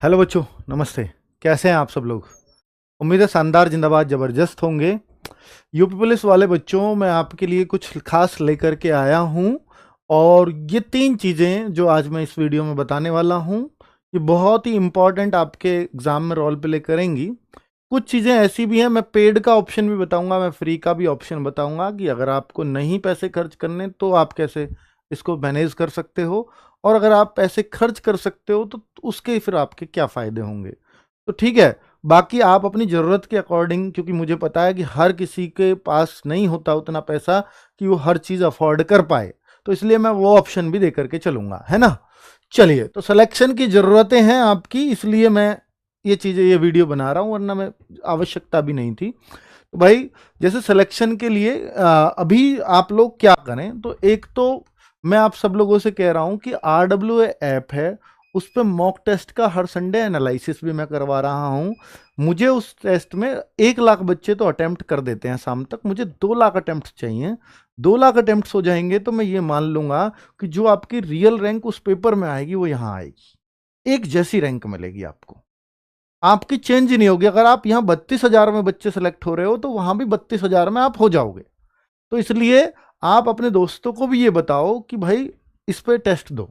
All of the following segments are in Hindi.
हेलो बच्चों, नमस्ते। कैसे हैं आप सब लोग? उम्मीद है शानदार, जिंदाबाद, ज़बरदस्त होंगे। यूपी पुलिस वाले बच्चों, मैं आपके लिए कुछ खास लेकर के आया हूं। और ये 3 चीज़ें जो आज मैं इस वीडियो में बताने वाला हूं, ये बहुत ही इम्पॉर्टेंट आपके एग्ज़ाम में रोल प्ले करेंगी। कुछ चीज़ें ऐसी भी हैं, मैं पेड का ऑप्शन भी बताऊंगा, मैं फ्री का भी ऑप्शन बताऊंगा कि अगर आपको नहीं पैसे खर्च करने तो आप कैसे इसको मैनेज कर सकते हो, और अगर आप पैसे खर्च कर सकते हो तो उसके फिर आपके क्या फ़ायदे होंगे। तो ठीक है, बाकी आप अपनी ज़रूरत के अकॉर्डिंग, क्योंकि मुझे पता है कि हर किसी के पास नहीं होता उतना पैसा कि वो हर चीज़ अफोर्ड कर पाए, तो इसलिए मैं वो ऑप्शन भी दे करके चलूँगा, है ना। चलिए, तो सिलेक्शन की ज़रूरतें हैं आपकी, इसलिए मैं ये चीज़ें, ये वीडियो बना रहा हूँ, वरना मैं आवश्यकता भी नहीं थी। तो भाई, जैसे सिलेक्शन के लिए अभी आप लोग क्या करें, तो एक तो मैं आप सब लोगों से कह रहा हूं कि RWA ऐप है, उस पर मॉक टेस्ट का हर संडे एनालिसिस भी मैं करवा रहा हूं। मुझे उस टेस्ट में 1 लाख बच्चे तो अटेम्प्ट कर देते हैं शाम तक, मुझे 2 लाख अटेम्प्ट चाहिए। 2 लाख अटेम्प्ट हो जाएंगे तो मैं ये मान लूंगा कि जो आपकी रियल रैंक उस पेपर में आएगी वो यहाँ आएगी, एक जैसी रैंक मिलेगी आपको, आपकी चेंज नहीं होगी। अगर आप यहाँ 32,000 में बच्चे सेलेक्ट हो रहे हो तो वहां भी 32,000 में आप हो जाओगे। तो इसलिए आप अपने दोस्तों को भी ये बताओ कि भाई इस पे टेस्ट दो,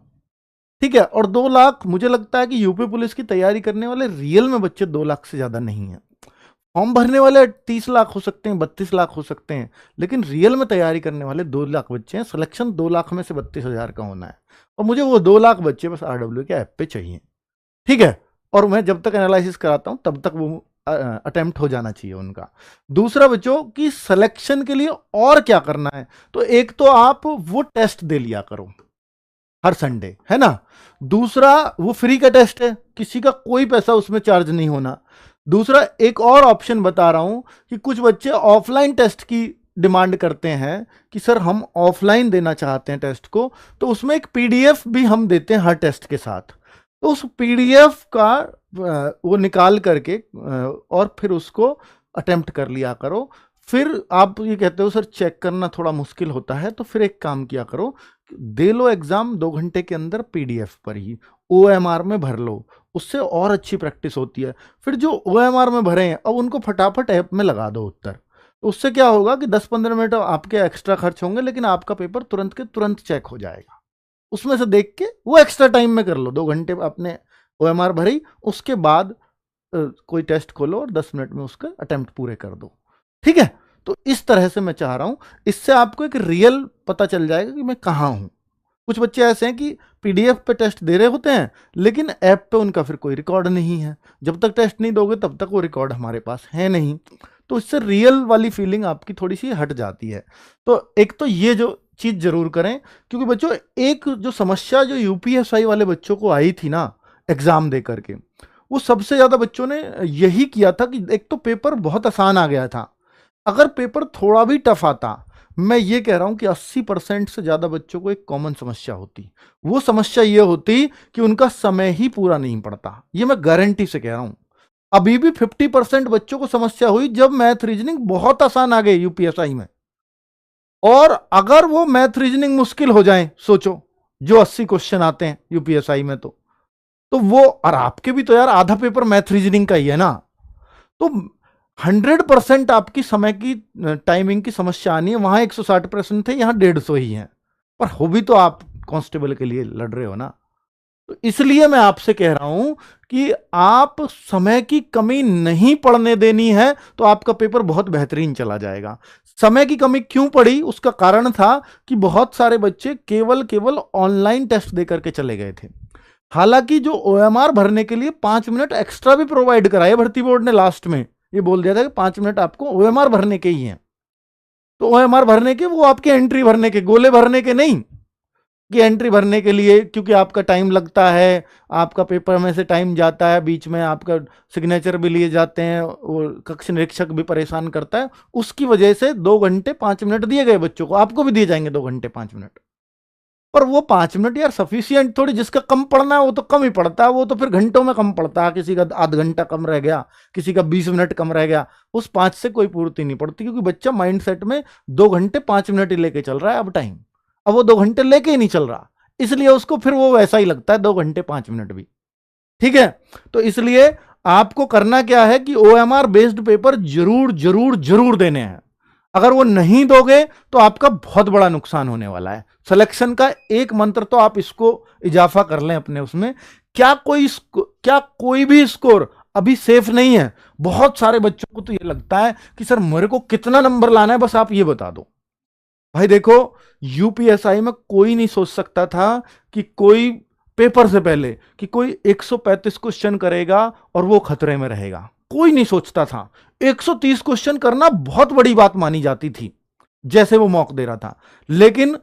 ठीक है। और 2 लाख, मुझे लगता है कि यूपी पुलिस की तैयारी करने वाले रियल में बच्चे 2 लाख से ज्यादा नहीं है। फॉर्म भरने वाले 30 लाख हो सकते हैं, 32 लाख हो सकते हैं, लेकिन रियल में तैयारी करने वाले 2 लाख बच्चे हैं। सिलेक्शन 2 लाख में से 32,000 का होना है, और मुझे वो 2 लाख बच्चे बस RWA के ऐप पे चाहिए, ठीक है। और मैं जब तक एनालिसिस कराता हूं तब तक वो अटेम्प्ट हो जाना चाहिए उनका। दूसरा, बच्चों की सिलेक्शन के लिए और क्या करना है, तो एक तो आप वो टेस्ट दे लिया करो हर संडे, है ना। दूसरा, वो फ्री का टेस्ट है, किसी का कोई पैसा उसमें चार्ज नहीं होना। दूसरा, एक और ऑप्शन बता रहा हूं कि कुछ बच्चे ऑफलाइन टेस्ट की डिमांड करते हैं कि सर हम ऑफलाइन देना चाहते हैं टेस्ट को, तो उसमें एक PDF भी हम देते हैं हर टेस्ट के साथ। तो उस PDF का वो निकाल करके और फिर उसको अटेम्प्ट कर लिया करो। फिर आप ये कहते हो सर चेक करना थोड़ा मुश्किल होता है, तो फिर एक काम किया करो, दे लो एग्जाम 2 घंटे के अंदर PDF पर ही, OMR में भर लो, उससे और अच्छी प्रैक्टिस होती है। फिर जो OMR में भरे हैं अब उनको फटाफट ऐप में लगा दो उत्तर, तो उससे क्या होगा कि 10-15 मिनट आपके एक्स्ट्रा खर्च होंगे, लेकिन आपका पेपर तुरंत के तुरंत चेक हो जाएगा। उसमें से देख के वो एक्स्ट्रा टाइम में कर लो, 2 घंटे आपने OMR भरी, उसके बाद कोई टेस्ट खोलो और 10 मिनट में उसका अटेम्प्ट पूरे कर दो, ठीक है। तो इस तरह से मैं चाह रहा हूं, इससे आपको एक रियल पता चल जाएगा कि मैं कहां हूं। कुछ बच्चे ऐसे हैं कि PDF पे टेस्ट दे रहे होते हैं, लेकिन ऐप पे उनका फिर कोई रिकॉर्ड नहीं है। जब तक टेस्ट नहीं दोगे तब तक वो रिकॉर्ड हमारे पास है नहीं, तो इससे रियल वाली फीलिंग आपकी थोड़ी सी हट जाती है। तो एक तो ये जो चीज जरूर करें, क्योंकि बच्चों एक जो समस्या जो UPSI वाले बच्चों को आई थी ना एग्जाम दे करके, वो सबसे ज्यादा बच्चों ने यही किया था कि एक तो पेपर बहुत आसान आ गया था। अगर पेपर थोड़ा भी टफ आता, मैं ये कह रहा हूं कि 80% से ज्यादा बच्चों को एक कॉमन समस्या होती, वो समस्या ये होती कि उनका समय ही पूरा नहीं पड़ता। ये मैं गारंटी से कह रहा हूं। अभी भी 50% बच्चों को समस्या हुई जब मैथ रीजनिंग बहुत आसान आ गए UPSI में। और अगर वो मैथ रीजनिंग मुश्किल हो जाए, सोचो जो 80 क्वेश्चन आते हैं UPSI में, तो वो, और आपके भी तो यार आधा पेपर मैथ रीजनिंग का ही है ना, तो 100% आपकी समय की टाइमिंग की समस्या आनी है। वहां 160% थे, यहां 150 ही है, पर हो भी तो आप कांस्टेबल के लिए लड़ रहे हो ना। तो इसलिए मैं आपसे कह रहा हूं कि आप समय की कमी नहीं पड़ने देनी है, तो आपका पेपर बहुत बेहतरीन चला जाएगा। समय की कमी क्यों पड़ी, उसका कारण था कि बहुत सारे बच्चे केवल ऑनलाइन टेस्ट देकर के चले गए थे। हालांकि जो OMR भरने के लिए 5 मिनट एक्स्ट्रा भी प्रोवाइड कराए भर्ती बोर्ड ने, लास्ट में ये बोल दिया था कि 5 मिनट आपको OMR भरने के ही हैं। तो OMR भरने के, वो आपके एंट्री भरने के, गोले भरने के नहीं, कि एंट्री भरने के लिए, क्योंकि आपका टाइम लगता है, आपका पेपर में से टाइम जाता है, बीच में आपका सिग्नेचर भी लिए जाते हैं, और कक्ष निरीक्षक भी परेशान करता है, उसकी वजह से 2 घंटे 5 मिनट दिए गए बच्चों को, आपको भी दिए जाएंगे 2 घंटे 5 मिनट। पर वो 5 मिनट यार सफिशियंट थोड़ी, जिसका कम पढ़ना है वो तो कम ही पढ़ता है, वो तो फिर घंटों में कम पढ़ता है, किसी का आध घंटा कम रह गया, किसी का 20 मिनट कम रह गया, उस 5 से कोई पूर्ति नहीं पड़ती, क्योंकि बच्चा माइंड सेट में 2 घंटे 5 मिनट ही लेके चल रहा है अब टाइम, अब वो 2 घंटे लेके ही नहीं चल रहा, इसलिए उसको फिर वो वैसा ही लगता है 2 घंटे 5 मिनट भी। ठीक है, तो इसलिए आपको करना क्या है कि ओएमआर बेस्ड पेपर जरूर जरूर जरूर देने हैं। अगर वो नहीं दोगे तो आपका बहुत बड़ा नुकसान होने वाला है। सिलेक्शन का एक मंत्र तो आप इसको इजाफा कर लें अपने उसमें। क्या कोई भी स्कोर अभी सेफ नहीं है? बहुत सारे बच्चों को तो ये लगता है कि सर मेरे को कितना नंबर लाना है, बस आप ये बता दो। भाई देखो, यूपीएसआई में कोई नहीं सोच सकता था कि कोई पेपर से पहले कि कोई 135 क्वेश्चन करेगा और वो खतरे में रहेगा। कोई नहीं सोचता था। 130 क्वेश्चन करना बहुत बड़ी बात मानी जाती थी जैसे वो मॉक दे रहा था। लेकिन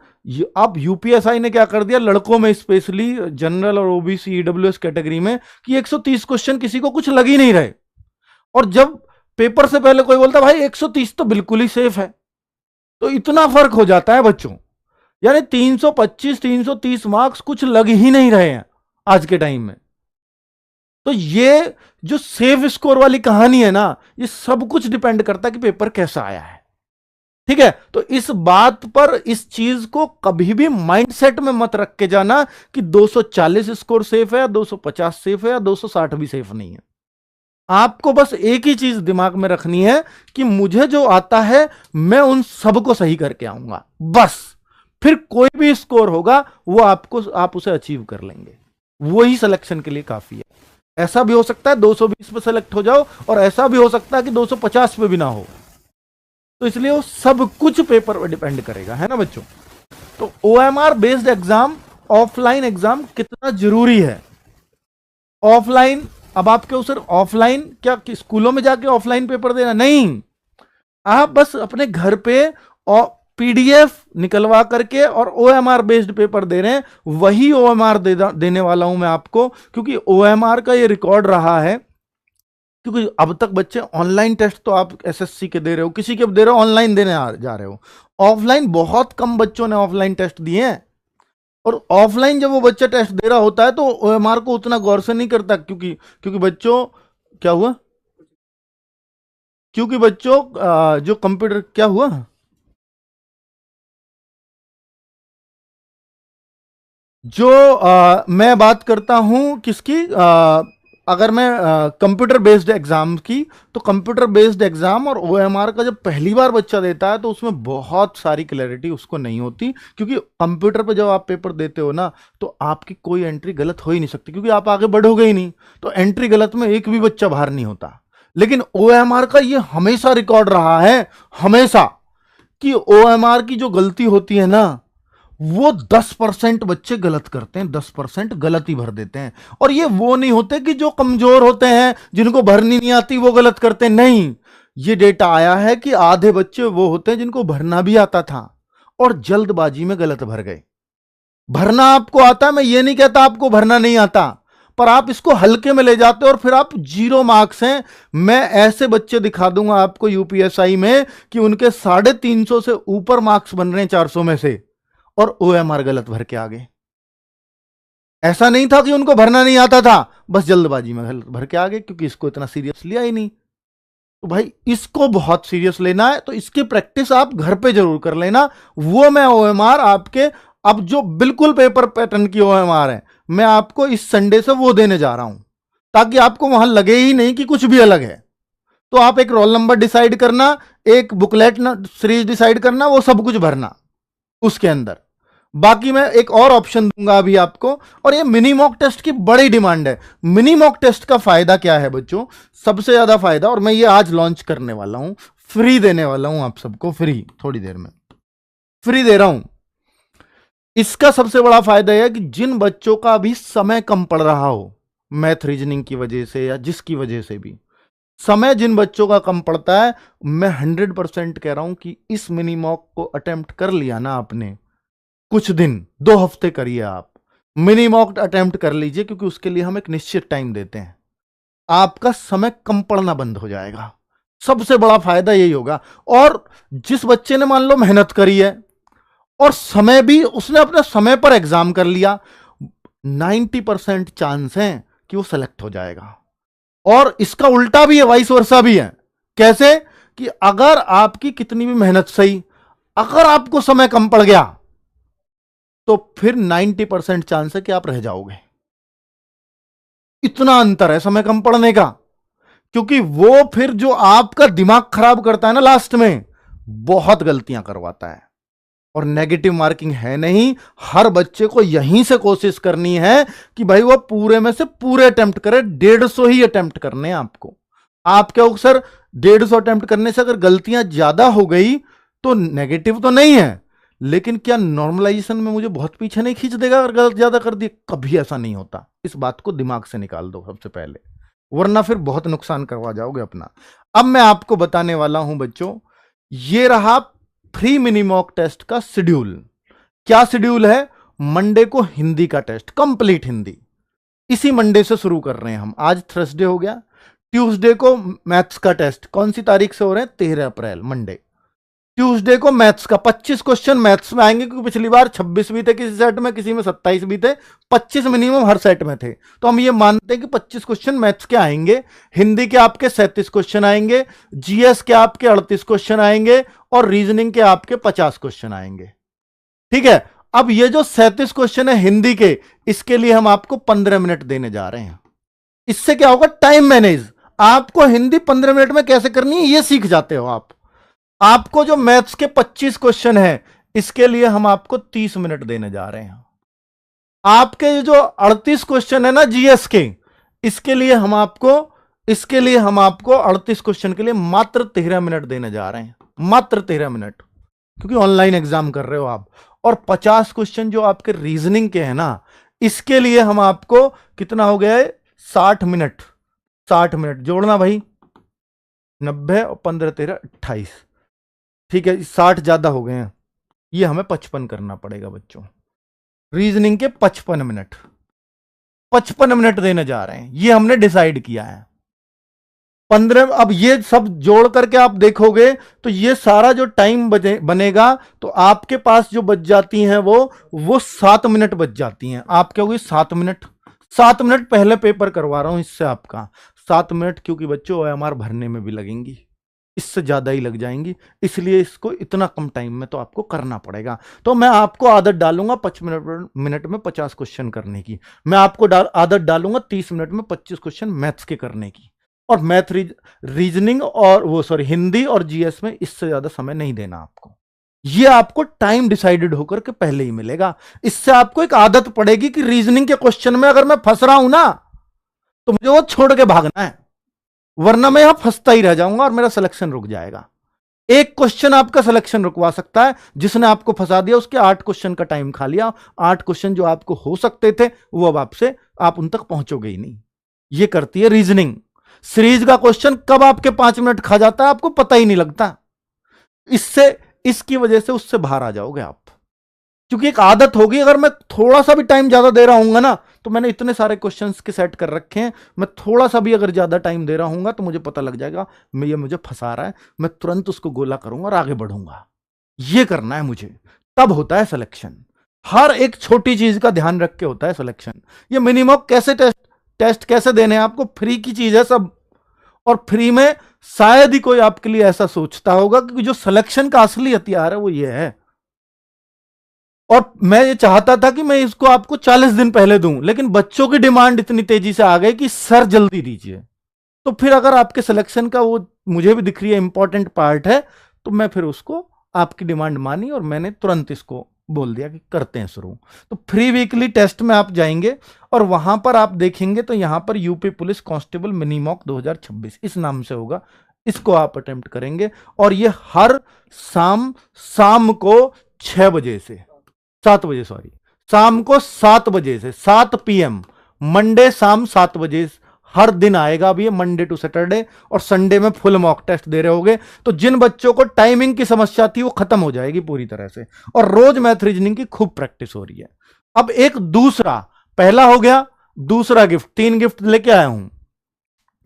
अब यूपीएसआई ने क्या कर दिया, लड़कों में स्पेशली जनरल और ओबीसी ईडब्ल्यूएस कैटेगरी में, कि 130 क्वेश्चन किसी को कुछ लग ही नहीं रहे। और जब पेपर से पहले कोई बोलता भाई 130 तो बिल्कुल ही सेफ है, तो इतना फर्क हो जाता है बच्चों। यानी 325 330 मार्क्स कुछ लग ही नहीं रहे हैं आज के टाइम में। तो ये जो सेफ स्कोर वाली कहानी है ना, ये सब कुछ डिपेंड करता है कि पेपर कैसा आया है। ठीक है, तो इस बात पर, इस चीज को कभी भी माइंडसेट में मत रख के जाना कि 240 स्कोर सेफ है या 250 सेफ है या 260 भी सेफ नहीं है। आपको बस एक ही चीज दिमाग में रखनी है कि मुझे जो आता है मैं उन सबको सही करके आऊंगा, बस। फिर कोई भी स्कोर होगा वो आप उसे अचीव कर लेंगे, वही सिलेक्शन के लिए काफी है। ऐसा भी हो सकता है 220 पे सेलेक्ट हो जाओ, और ऐसा भी हो सकता है कि 250 पे भी ना हो। तो इसलिए वो सब कुछ पेपर पर डिपेंड करेगा, है ना बच्चों। तो OMR based exam, offline exam कितना जरूरी है। ऑफलाइन, अब आपके उस ऑफलाइन क्या स्कूलों में जाके ऑफलाइन पेपर देना नहीं, आप बस अपने घर पे और पीडीएफ निकलवा करके और ओएमआर बेस्ड पेपर दे रहे हैं। वही ओएमआर देने वाला हूं मैं आपको, क्योंकि ओएमआर का ये रिकॉर्ड रहा है। क्योंकि अब तक बच्चे ऑनलाइन टेस्ट तो आप एसएससी के दे रहे हो, किसी के दे रहे हो, ऑनलाइन देने जा रहे हो। ऑफलाइन बहुत कम बच्चों ने ऑफलाइन टेस्ट दिए हैं। और ऑफलाइन जब वो बच्चा टेस्ट दे रहा होता है तो ओएमआर को उतना गौर से नहीं करता, क्योंकि क्योंकि बच्चों, क्या हुआ, क्योंकि बच्चों जो कंप्यूटर, क्या हुआ, जो मैं बात करता हूं किसकी, अगर मैं कंप्यूटर बेस्ड एग्जाम की, तो कंप्यूटर बेस्ड एग्जाम और ओएमआर का जब पहली बार बच्चा देता है तो उसमें बहुत सारी क्लैरिटी उसको नहीं होती। क्योंकि कंप्यूटर पे जब आप पेपर देते हो ना, तो आपकी कोई एंट्री गलत हो ही नहीं सकती, क्योंकि आप आगे बढ़ोगे ही नहीं। तो एंट्री गलत में एक भी बच्चा बाहर नहीं होता। लेकिन ओएमआर का ये हमेशा रिकॉर्ड रहा है, हमेशा, कि ओएमआर की जो गलती होती है ना, वो 10% बच्चे गलत करते हैं, 10% गलत ही भर देते हैं। और ये वो नहीं होते कि जो कमजोर होते हैं, जिनको भरनी नहीं आती, वो गलत करते हैं, नहीं। ये डेटा आया है कि आधे बच्चे वो होते हैं जिनको भरना भी आता था और जल्दबाजी में गलत भर गए। भरना आपको आता है, मैं ये नहीं कहता आपको भरना नहीं आता, पर आप इसको हल्के में ले जाते हो और फिर आप 0 मार्क्स हैं। मैं ऐसे बच्चे दिखा दूंगा आपको यूपीएसआई में कि उनके 350 से ऊपर मार्क्स बन रहे हैं 400 में से, और ओएमआर गलत भर के आ गए। ऐसा नहीं था कि उनको भरना नहीं आता था, बस जल्दबाजी में गलत भर के आ गए, क्योंकि इसको इतना सीरियस लिया ही नहीं। तो भाई इसको बहुत सीरियस लेना है, तो इसकी प्रैक्टिस आप घर पे जरूर कर लेना। वो मैं ओएमआर आपके, अब जो बिल्कुल पेपर पैटर्न की ओएमआर है, मैं आपको इस संडे से वो देने जा रहा हूं, ताकि आपको वहां लगे ही नहीं कि कुछ भी अलग है। तो आप एक रोल नंबर डिसाइड करना, एक बुकलेट सीरीज डिसाइड करना, वो सब कुछ भरना उसके अंदर। बाकी मैं एक और ऑप्शन दूंगा अभी आपको, और ये मिनी मॉक टेस्ट की बड़ी डिमांड है। मिनी मॉक टेस्ट का फायदा क्या है बच्चों, सबसे ज्यादा फायदा, और मैं ये आज लॉन्च करने वाला हूं, फ्री देने वाला हूं आप सबको, फ्री, थोड़ी देर में फ्री दे रहा हूं। इसका सबसे बड़ा फायदा यह है कि जिन बच्चों का अभी समय कम पड़ रहा हो, मैथ रीजनिंग की वजह से या जिसकी वजह से भी समय जिन बच्चों का कम पड़ता है, मैं 100% कह रहा हूं कि इस मिनी मॉक को अटेम्प्ट कर लिया ना आपने, कुछ दिन, 2 हफ्ते करिए आप, मिनी मॉक अटेम्प्ट कर लीजिए, क्योंकि उसके लिए हम एक निश्चित टाइम देते हैं। आपका समय कम पड़ना बंद हो जाएगा, सबसे बड़ा फायदा यही होगा। और जिस बच्चे ने मान लो मेहनत करी है और समय भी उसने अपने समय पर एग्जाम कर लिया, 90% चांस है कि वो सेलेक्ट हो जाएगा। और इसका उल्टा भी है, वाइस वर्सा भी है। कैसे, कि अगर आपकी कितनी भी मेहनत सही, अगर आपको समय कम पड़ गया, तो फिर 90% चांस है कि आप रह जाओगे। इतना अंतर है समय कम पढ़ने का। क्योंकि वो फिर जो आपका दिमाग खराब करता है ना लास्ट में, बहुत गलतियां करवाता है। और नेगेटिव मार्किंग है नहीं, हर बच्चे को यहीं से कोशिश करनी है कि भाई वो पूरे में से पूरे अटेम्प्ट करे। 150 ही अटेम्प्ट करने हैं आपको। आपके सर 150 अटेम्प्ट करने से अगर गलतियां ज्यादा हो गई तो नेगेटिव तो नहीं है, लेकिन क्या नॉर्मलाइजेशन में मुझे बहुत पीछे नहीं खींच देगा अगर गलत ज्यादा कर दिए? कभी ऐसा नहीं होता। इस बात को दिमाग से निकाल दो सबसे पहले, वरना फिर बहुत नुकसान करवा जाओगे अपना। अब मैं आपको बताने वाला हूं बच्चों, ये रहा प्री मिनी मॉक टेस्ट का शेड्यूल। क्या शेड्यूल है? मंडे को हिंदी का टेस्ट, कंप्लीट हिंदी, इसी मंडे से शुरू कर रहे हैं हम। आज थर्सडे हो गया। ट्यूसडे को मैथ्स का टेस्ट, कौन सी तारीख से हो रहे हैं? 13 अप्रैल, मंडे। ट्यूसडे को मैथ्स का 25 क्वेश्चन मैथ्स में आएंगे, क्योंकि पिछली बार 26 भी थे किसी सेट में, किसी में 27 भी थे, 25 मिनिमम हर सेट में थे। तो हम ये मानते हैं कि 25 क्वेश्चन मैथ्स के आएंगे। हिंदी के आपके 37 क्वेश्चन आएंगे, जीएस के आपके 38 क्वेश्चन आएंगे, और रीजनिंग के आपके 50 क्वेश्चन आएंगे। ठीक है। अब ये जो 37 क्वेश्चन है हिंदी के, इसके लिए हम आपको 15 मिनट देने जा रहे हैं। इससे क्या होगा? Time manage. आपको हिंदी 15 मिनट में कैसे करनी है ये सीख जाते हो आप। आपको जो मैथ्स के 25 क्वेश्चन है, इसके लिए हम आपको 30 मिनट देने जा रहे हैं। आपके जो 38 क्वेश्चन है ना जीएस के, इसके लिए हम आपको 38 क्वेश्चन के लिए मात्र 13 मिनट देने जा रहे हैं, मात्र 13 मिनट, क्योंकि ऑनलाइन एग्जाम कर रहे हो आप। और 50 क्वेश्चन जो आपके रीजनिंग के हैं ना, इसके लिए हम आपको कितना हो गया है? 60 मिनट। 60 मिनट जोड़ना भाई, 90 और 15 13 28। ठीक है, 60 ज्यादा हो गए हैं, ये हमें 55 करना पड़ेगा बच्चों। रीजनिंग के 55 मिनट, 55 मिनट देने जा रहे हैं, ये हमने डिसाइड किया है। 15, अब ये सब जोड़ करके आप देखोगे तो ये सारा जो टाइम बनेगा, तो आपके पास जो बच जाती हैं वो 7 मिनट बच जाती हैं। आप क्या होगी? 7 मिनट। 7 मिनट पहले पेपर करवा रहा हूं इससे आपका 7 मिनट, क्योंकि बच्चों OMR भरने में भी लगेंगी, इससे ज्यादा ही लग जाएंगी, इसलिए इसको इतना कम टाइम में तो आपको करना पड़ेगा। तो मैं आपको आदत डालूंगा 55 मिनट में 50 क्वेश्चन करने की। मैं आपको आदत डालूंगा 30 मिनट में 25 क्वेश्चन मैथ्स के करने की। और मैथ रीजनिंग और हिंदी और जीएस में इससे ज्यादा समय नहीं देना आपको। ये आपको टाइम डिसाइडेड होकर के पहले ही मिलेगा। इससे आपको एक आदत पड़ेगी कि रीजनिंग के क्वेश्चन में अगर मैं फंस रहा हूं ना, तो मुझे वो छोड़ के भागना है, वरना मैं यहां फंसता ही रह जाऊंगा और मेरा सिलेक्शन रुक जाएगा। एक क्वेश्चन आपका सिलेक्शन रुकवा सकता है, जिसने आपको फंसा दिया उसके 8 क्वेश्चन का टाइम खा लिया। 8 क्वेश्चन जो आपको हो सकते थे वो अब आप उन तक पहुंचोगे ही नहीं। ये करती है रीजनिंग। सीरीज का क्वेश्चन कब आपके 5 मिनट खा जाता है आपको पता ही नहीं लगता। इसकी वजह से उससे बाहर आ जाओगे आप, क्योंकि एक आदत होगी। अगर मैं थोड़ा सा भी टाइम ज्यादा दे रहा हूंगा ना, तो मैंने इतने सारे क्वेश्चंस के सेट कर रखे हैं, मैं थोड़ा सा भी अगर ज्यादा टाइम दे रहा हूंगा तो मुझे पता लग जाएगा ये मुझे फंसा रहा है, मैं तुरंत उसको गोला करूंगा और आगे बढ़ूंगा। ये करना है मुझे, तब होता है सिलेक्शन। हर एक छोटी चीज का ध्यान रख के होता है सिलेक्शन। ये मिनिमम कैसे टेस्ट कैसे देने हैं आपको? फ्री की चीज है सब, और फ्री में शायद ही कोई आपके लिए ऐसा सोचता होगा, क्योंकि जो सिलेक्शन का असली हथियार है वो ये है। और मैं ये चाहता था कि मैं इसको आपको 40 दिन पहले दूं, लेकिन बच्चों की डिमांड इतनी तेजी से आ गई कि सर जल्दी दीजिए। तो फिर अगर आपके सिलेक्शन का वो मुझे भी दिख रही है इंपॉर्टेंट पार्ट है, तो मैं फिर उसको आपकी डिमांड मानी और मैंने तुरंत इसको बोल दिया कि करते हैं शुरू। तो फ्री वीकली टेस्ट में आप जाएंगे और वहां पर आप देखेंगे तो यहां पर UP police constable mini mock 2026 इस नाम से होगा। इसको आप अटेम्प्ट करेंगे और ये हर शाम को 6 बजे से 7 बजे, सॉरी, शाम को 7 बजे से 7 PM, मंडे शाम 7 बजे हर दिन आएगा। अब ये मंडे टू सैटरडे, और संडे में फुल मॉक टेस्ट दे रहे होगे। तो जिन बच्चों को टाइमिंग की समस्या थी वो खत्म हो जाएगी पूरी तरह से, और रोज मैथ रीजनिंग की खूब प्रैक्टिस हो रही है। अब एक दूसरा, पहला हो गया, दूसरा गिफ्ट, 3 गिफ्ट लेके आया हूं।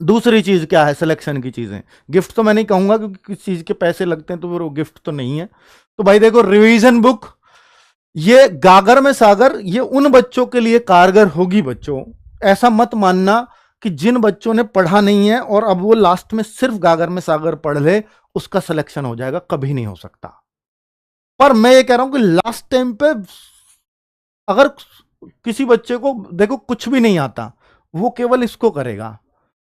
दूसरी चीज क्या है? सिलेक्शन की चीजें। गिफ्ट तो मैं नहीं कहूंगा क्योंकि किसी चीज के पैसे लगते हैं, तो वो गिफ्ट तो नहीं है। तो भाई देखो, रिवीजन बुक, ये गागर में सागर, ये उन बच्चों के लिए कारगर होगी। बच्चों ऐसा मत मानना कि जिन बच्चों ने पढ़ा नहीं है और अब वो लास्ट में सिर्फ गागर में सागर पढ़ ले उसका सिलेक्शन हो जाएगा, कभी नहीं हो सकता। पर मैं ये कह रहा हूं कि लास्ट टाइम पे अगर किसी बच्चे को देखो कुछ भी नहीं आता, वो केवल इसको करेगा,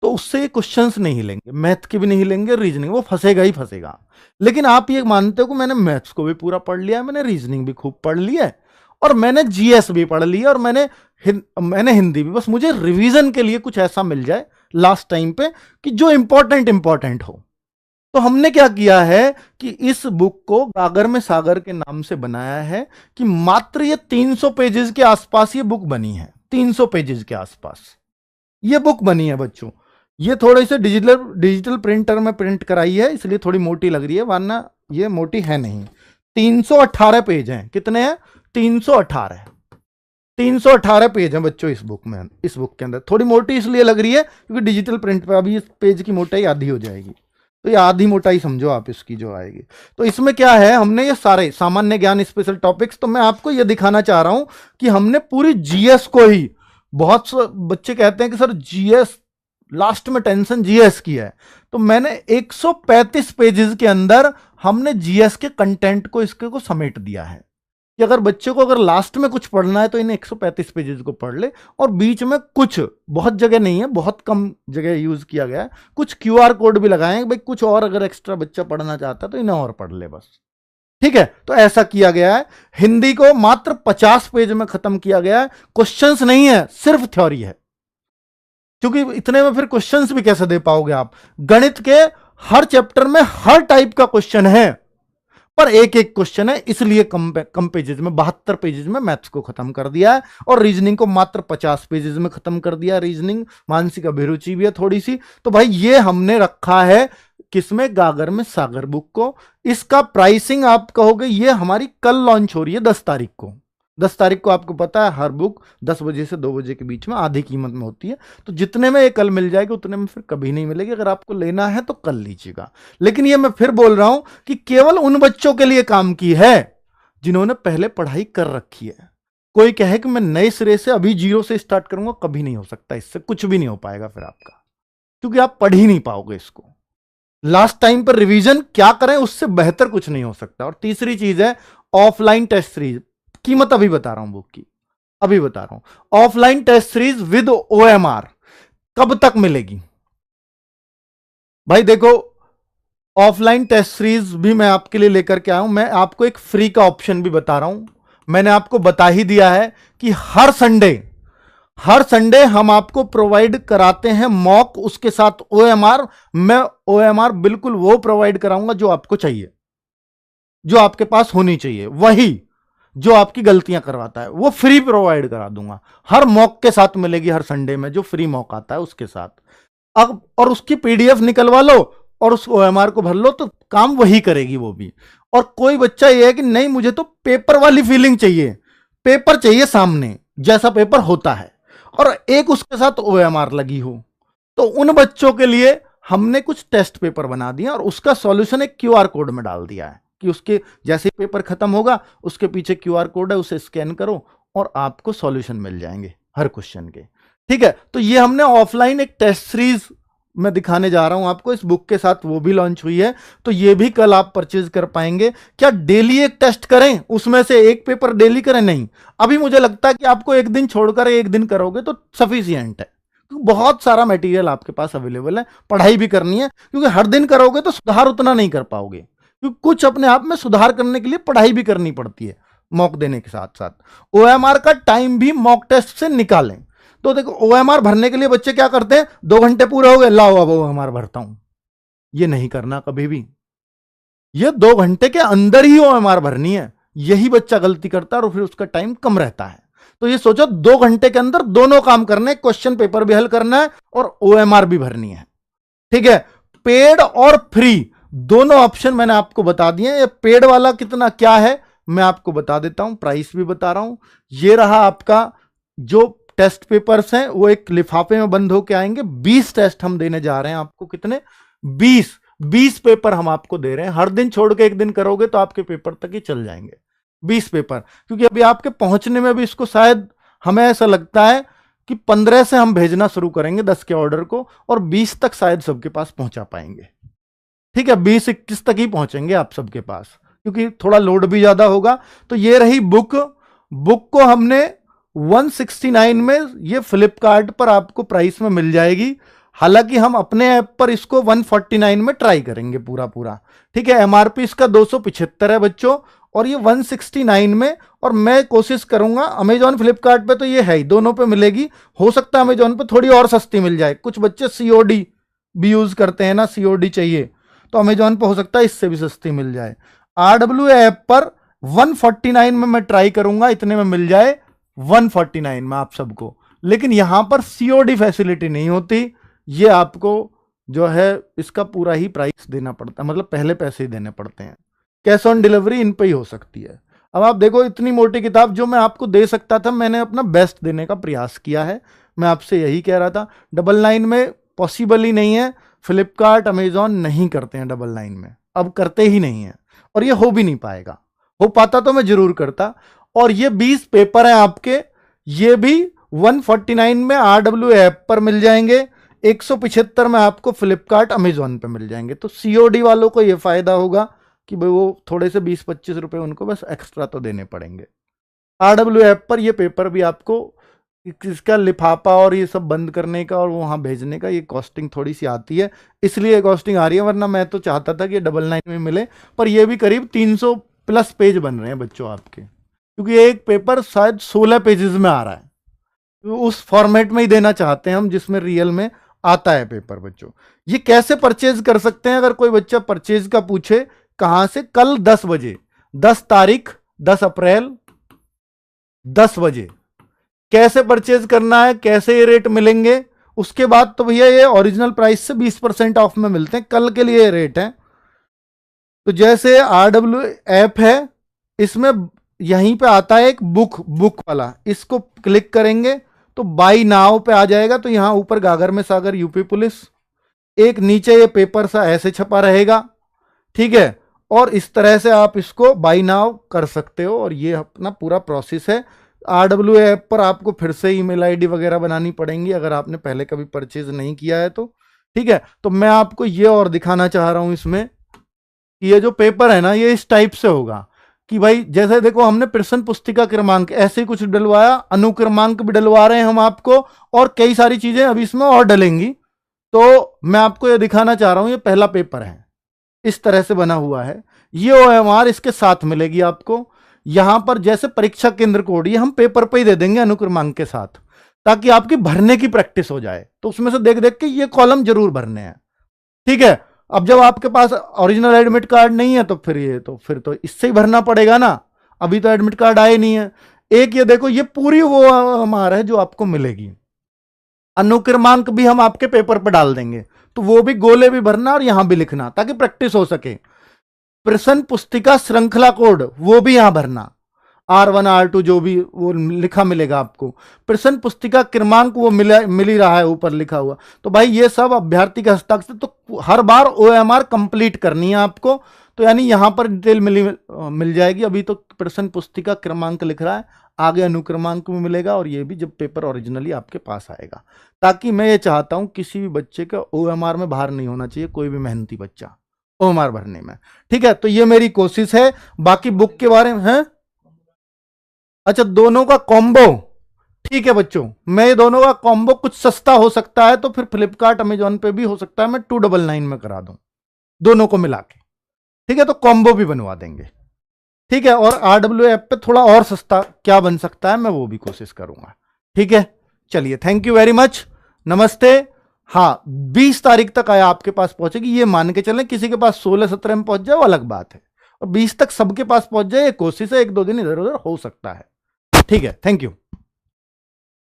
तो उससे ये क्वेश्चंस नहीं लेंगे, मैथ के भी नहीं लेंगे, रीजनिंग, वो फंसेगा ही फंसेगा। लेकिन आप ये मानते हो कि मैंने मैथ्स को भी पूरा पढ़ लिया है, मैंने रीजनिंग भी खूब पढ़ लिया है, और मैंने जीएस भी पढ़ लिया, और मैंने हिंदी भी, बस मुझे रिवीजन के लिए कुछ ऐसा मिल जाए लास्ट टाइम पे कि जो इंपॉर्टेंट हो। तो हमने क्या किया है कि इस बुक को गागर में सागर के नाम से बनाया है कि मात्र ये 300 पेजेस के आसपास ये बुक बनी है, 300 पेजेस के आसपास ये बुक बनी है बच्चों। ये थोड़े से डिजिटल प्रिंटर में प्रिंट कराई है, इसलिए थोड़ी मोटी लग रही है, वरना ये मोटी है नहीं। 318 पेज हैं। कितने हैं? 318। 318 पेज हैं बच्चों इस बुक में। इस बुक के अंदर थोड़ी मोटी इसलिए लग रही है क्योंकि डिजिटल प्रिंट पे अभी इस पेज की मोटाई आधी हो जाएगी, तो ये आधी मोटाई समझो आप इसकी जो आएगी। तो इसमें क्या है, हमने ये सारे सामान्य ज्ञान स्पेशल टॉपिक्स, तो मैं आपको ये दिखाना चाह रहा हूं कि हमने पूरी जीएस को ही, बहुत से बच्चे कहते हैं कि सर जीएस लास्ट में टेंशन जीएस की है, तो मैंने 135 पेजेस के अंदर हमने जीएस के कंटेंट को इसके को समेट दिया है कि अगर बच्चे को अगर लास्ट में कुछ पढ़ना है तो इन 135 पेजेस को पढ़ ले, और बीच में कुछ, बहुत जगह नहीं है, बहुत कम जगह यूज किया गया है, कुछ क्यूआर कोड भी लगाए हैं भाई, कुछ और अगर एक्स्ट्रा बच्चा पढ़ना चाहता है तो इन्हें और पढ़ ले बस। ठीक है, तो ऐसा किया गया है। हिंदी को मात्र 50 पेज में खत्म किया गया है। क्वेश्चंस नहीं है, सिर्फ थ्योरी है, क्योंकि इतने में फिर क्वेश्चंस भी कैसे दे पाओगे आप। गणित के हर चैप्टर में हर टाइप का क्वेश्चन है, पर एक एक क्वेश्चन है, इसलिए कम पेजेस में, 72 पेजेस में मैथ्स को खत्म कर दिया है, और रीजनिंग को मात्र 50 पेजेस में खत्म कर दिया। रीजनिंग, मानसिक अभिरुचि भी है थोड़ी सी। तो भाई ये हमने रखा है किसमें? गागर में सागर बुक को। इसका प्राइसिंग आप कहोगे, ये हमारी कल लॉन्च हो रही है 10 तारीख को। 10 तारीख को आपको पता है हर बुक 10 बजे से 2 बजे के बीच में आधी कीमत में होती है, तो जितने में ये कल मिल जाएगी उतने में फिर कभी नहीं मिलेगी। अगर आपको लेना है तो कल लीजिएगा। लेकिन ये मैं फिर बोल रहा हूं कि केवल उन बच्चों के लिए काम की है जिन्होंने पहले पढ़ाई कर रखी है। कोई कहे कि मैं नए सिरे से अभी जीरो से स्टार्ट करूंगा, कभी नहीं हो सकता, इससे कुछ भी नहीं हो पाएगा फिर आपका, क्योंकि आप पढ़ ही नहीं पाओगे इसको। लास्ट टाइम पर रिवीजन क्या करें, उससे बेहतर कुछ नहीं हो सकता। और तीसरी चीज है ऑफलाइन टेस्ट सीरीज। कीमत अभी बता रहा हूं बुक की, अभी बता रहा हूं। Offline test series with OMR कब तक मिलेगी? भाई देखो, ऑफलाइन टेस्ट सीरीज भी मैं आपके लिए लेकर के आया हूं। मैं आपको एक फ्री का ऑप्शन भी बता रहा हूं। मैंने आपको बता ही दिया है कि हर संडे हम आपको प्रोवाइड कराते हैं मॉक, उसके साथ ओएमआर। मैं ओएमआर बिल्कुल वो प्रोवाइड कराऊंगा जो आपको चाहिए, जो आपके पास होनी चाहिए, वही जो आपकी गलतियां करवाता है वो फ्री प्रोवाइड करा दूंगा। हर मॉक के साथ मिलेगी, हर संडे में जो फ्री मॉक आता है उसके साथ। अब और उसकी पीडीएफ निकलवा लो और उस ओएमआर को भर लो, तो काम वही करेगी वो भी। और कोई बच्चा ये है कि नहीं मुझे तो पेपर वाली फीलिंग चाहिए, पेपर चाहिए सामने जैसा पेपर होता है, और एक उसके साथ ओएमआर लगी हो, तो उन बच्चों के लिए हमने कुछ टेस्ट पेपर बना दिया और उसका सॉल्यूशन एक क्यूआर कोड में डाल दिया है कि उसके जैसे ही पेपर खत्म होगा उसके पीछे क्यूआर कोड है, उसे स्कैन करो और आपको सॉल्यूशन मिल जाएंगे हर क्वेश्चन के। ठीक है, तो ये हमने ऑफलाइन एक टेस्ट सीरीज मैं दिखाने जा रहा हूं आपको, इस बुक के साथ वो भी लॉन्च हुई है, तो ये भी कल आप परचेज कर पाएंगे। क्या डेली एक टेस्ट करें, उसमें से एक पेपर डेली करें? नहीं, अभी मुझे लगता है कि आपको एक दिन छोड़कर एक दिन करोगे तो सफिशियंट है। बहुत सारा मटेरियल आपके पास अवेलेबल है, पढ़ाई भी करनी है, क्योंकि हर दिन करोगे तो सुधार उतना नहीं कर पाओगे, क्योंकि कुछ अपने आप में सुधार करने के लिए पढ़ाई भी करनी पड़ती है मॉक देने के साथ साथ। ओएमआर का टाइम भी मॉक टेस्ट से निकालें। तो देखो, ओएमआर भरने के लिए बच्चे क्या करते हैं, 2 घंटे पूरे हो गए, लाओ अब ओएमआर भरता हूं। ये नहीं करना कभी भी, ये 2 घंटे के अंदर ही ओएमआर भरनी है। यही बच्चा गलती करता है और फिर उसका टाइम कम रहता है। तो ये सोचो 2 घंटे के अंदर दोनों काम करने, क्वेश्चन पेपर भी हल करना है और ओएमआर भी भरनी है। ठीक है, पेड और फ्री दोनों ऑप्शन मैंने आपको बता दिए। ये पेड वाला कितना क्या है मैं आपको बता देता हूं, प्राइस भी बता रहा हूं। ये रहा आपका, जो टेस्ट पेपर्स हैं वो एक लिफाफे में बंद होके आएंगे। 20 टेस्ट हम देने जा रहे हैं आपको। कितने? 20 पेपर हम आपको दे रहे हैं। हर दिन छोड़ के एक दिन करोगे तो आपके पेपर तक ही चल जाएंगे 20 पेपर, क्योंकि अभी आपके पहुंचने में भी इसको शायद हमें ऐसा लगता है कि 15 से हम भेजना शुरू करेंगे 10 के ऑर्डर को, और 20 तक शायद सबके पास पहुंचा पाएंगे। ठीक है, 20-21 तक ही पहुंचेंगे आप सबके पास, क्योंकि थोड़ा लोड भी ज्यादा होगा। तो ये रही बुक को हमने 169 में ये फ्लिपकार्ट पर आपको प्राइस में मिल जाएगी। हालांकि हम अपने ऐप पर इसको 149 में ट्राई करेंगे पूरा पूरा, ठीक है। एमआरपी इसका 275 है बच्चों, और ये 169 में, और मैं कोशिश करूंगा अमेजॉन फ्लिपकार्ट पे तो ये है ही, दोनों पे मिलेगी। हो सकता है अमेजॉन पे थोड़ी और सस्ती मिल जाए, कुछ बच्चे सीओडी भी यूज करते हैं ना, सीओडी चाहिए तो अमेजॉन पे हो सकता है इससे भी सस्ती मिल जाए। आरडब्ल्यू ऐप पर 149 में मैं ट्राई करूंगा, इतने में मिल जाए 149 में आप सबको। लेकिन यहां पर सीओडी फैसिलिटी नहीं होती, ये आपको जो है इसका पूरा ही प्राइस देना पड़ता है, मतलब पहले पैसे ही देने पड़ते हैं। कैश ऑन डिलीवरी इन पे ही हो सकती है। अब आप देखो इतनी मोटी किताब जो मैं आपको दे सकता था, मैंने अपना बेस्ट देने का प्रयास किया है। मैं आपसे यही कह रहा था, 99 में पॉसिबल ही नहीं है, फ्लिपकार्ट अमेजॉन नहीं करते हैं 99 में, अब करते ही नहीं है, और ये हो भी नहीं पाएगा। हो पाता तो मैं जरूर करता। और ये 20 पेपर हैं आपके, ये भी 149 में आरडब्ल्यू ऐप पर मिल जाएंगे, 175 में आपको फ्लिपकार्ट अमेजॉन पे मिल जाएंगे। तो सीओडी वालों को ये फायदा होगा कि भाई वो थोड़े से 20-25 रुपए उनको बस एक्स्ट्रा तो देने पड़ेंगे। आरडब्ल्यू ऐप पर ये पेपर भी आपको, इसका लिफाफा और ये सब बंद करने का और वहां भेजने का ये कॉस्टिंग थोड़ी सी आती है, इसलिए कॉस्टिंग आ रही है। वरना मैं तो चाहता था कि 99 में मिले, पर ये भी करीब 300 प्लस पेज बन रहे हैं बच्चों आपके, क्योंकि एक पेपर शायद 16 पेजेस में आ रहा है। तो उस फॉर्मेट में ही देना चाहते हैं हम जिसमें रियल में आता है पेपर बच्चों। ये कैसे परचेज कर सकते हैं, अगर कोई बच्चा परचेज का पूछे कहां से, कल 10 बजे, 10 तारीख 10 अप्रैल 10 बजे कैसे परचेज करना है, कैसे ये रेट मिलेंगे। उसके बाद तो भैया ये ओरिजिनल प्राइस से 20% ऑफ में मिलते हैं, कल के लिए रेट है। तो जैसे आरडब्ल्यू ऐप है, इसमें यहीं पे आता है एक बुक वाला, इसको क्लिक करेंगे तो बाई नाउ पे आ जाएगा। तो यहां ऊपर गागर में सागर यूपी पुलिस, एक नीचे ये पेपर सा ऐसे छपा रहेगा, ठीक है। और इस तरह से आप इसको बाई नाउ कर सकते हो, और ये अपना पूरा प्रोसेस है। आरडब्ल्यू ऐप पर आपको फिर से ईमेल आईडी वगैरह बनानी पड़ेंगी अगर आपने पहले कभी परचेज नहीं किया है तो, ठीक है। तो मैं आपको ये और दिखाना चाह रहा हूं इसमें कि ये जो पेपर है ना, ये इस टाइप से होगा कि भाई जैसे देखो हमने प्रश्न पुस्तिका क्रमांक ऐसे ही कुछ डलवाया, अनुक्रमांक भी डलवा रहे हैं हम आपको, और कई सारी चीजें अभी इसमें और डलेंगी। तो मैं आपको ये दिखाना चाह रहा हूं, ये पहला पेपर है, इस तरह से बना हुआ है। ये ओएमआर इसके साथ मिलेगी आपको। यहां पर जैसे परीक्षा केंद्र कोड, ये हम पेपर पे ही दे देंगे अनुक्रमांक के साथ, ताकि आपकी भरने की प्रैक्टिस हो जाए। तो उसमें से देख देख के ये कॉलम जरूर भरने हैं, ठीक है। अब जब आपके पास ओरिजिनल एडमिट कार्ड नहीं है तो फिर तो इससे ही भरना पड़ेगा ना। अभी तो एडमिट कार्ड आए नहीं है। एक ये देखो, ये पूरी वो हमारा है जो आपको मिलेगी। अनुक्रमांक भी हम आपके पेपर पर डाल देंगे, तो वो भी गोले भी भरना और यहां भी लिखना ताकि प्रैक्टिस हो सके। प्रश्न पुस्तिका श्रृंखला कोड वो भी यहां भरना, R1 R2 जो भी वो लिखा मिलेगा आपको। प्रश्न पुस्तिका क्रमांक वो मिल ही रहा है ऊपर लिखा हुआ। तो भाई ये सब अभ्यर्थी के हस्ताक्षर, तो हर बार OMR कंप्लीट करनी है आपको। तो यानी यहां पर डिटेल मिल जाएगी। अभी तो प्रश्न पुस्तिका क्रमांक लिख रहा है, आगे अनुक्रमांक भी मिलेगा, और ये भी जब पेपर ओरिजिनली आपके पास आएगा। ताकि मैं ये चाहता हूं किसी भी बच्चे का OMR में बाहर नहीं होना चाहिए, कोई भी मेहनती बच्चा OMR भरने में, ठीक है। तो ये मेरी कोशिश है। बाकी बुक के बारे में है, अच्छा दोनों का कॉम्बो, ठीक है बच्चों। मैं दोनों का कॉम्बो कुछ सस्ता हो सकता है, तो फिर फ्लिपकार्ट अमेजॉन पे भी हो सकता है मैं 299 में करा दूं दोनों को मिला के, ठीक है। तो कॉम्बो भी बनवा देंगे, ठीक है। और आरडब्ल्यू ऐप पे थोड़ा और सस्ता क्या बन सकता है, मैं वो भी कोशिश करूंगा, ठीक है। चलिए, थैंक यू वेरी मच, नमस्ते। हाँ, 20 तारीख तक आया आपके पास पहुंचेगी, ये मान के चलें। किसी के पास 16-17 में पहुंच जाए वो अलग बात है, और 20 तक सबके पास पहुंच जाए ये कोशिश है। 1-2 दिन इधर उधर हो सकता है, ठीक है। Thank you.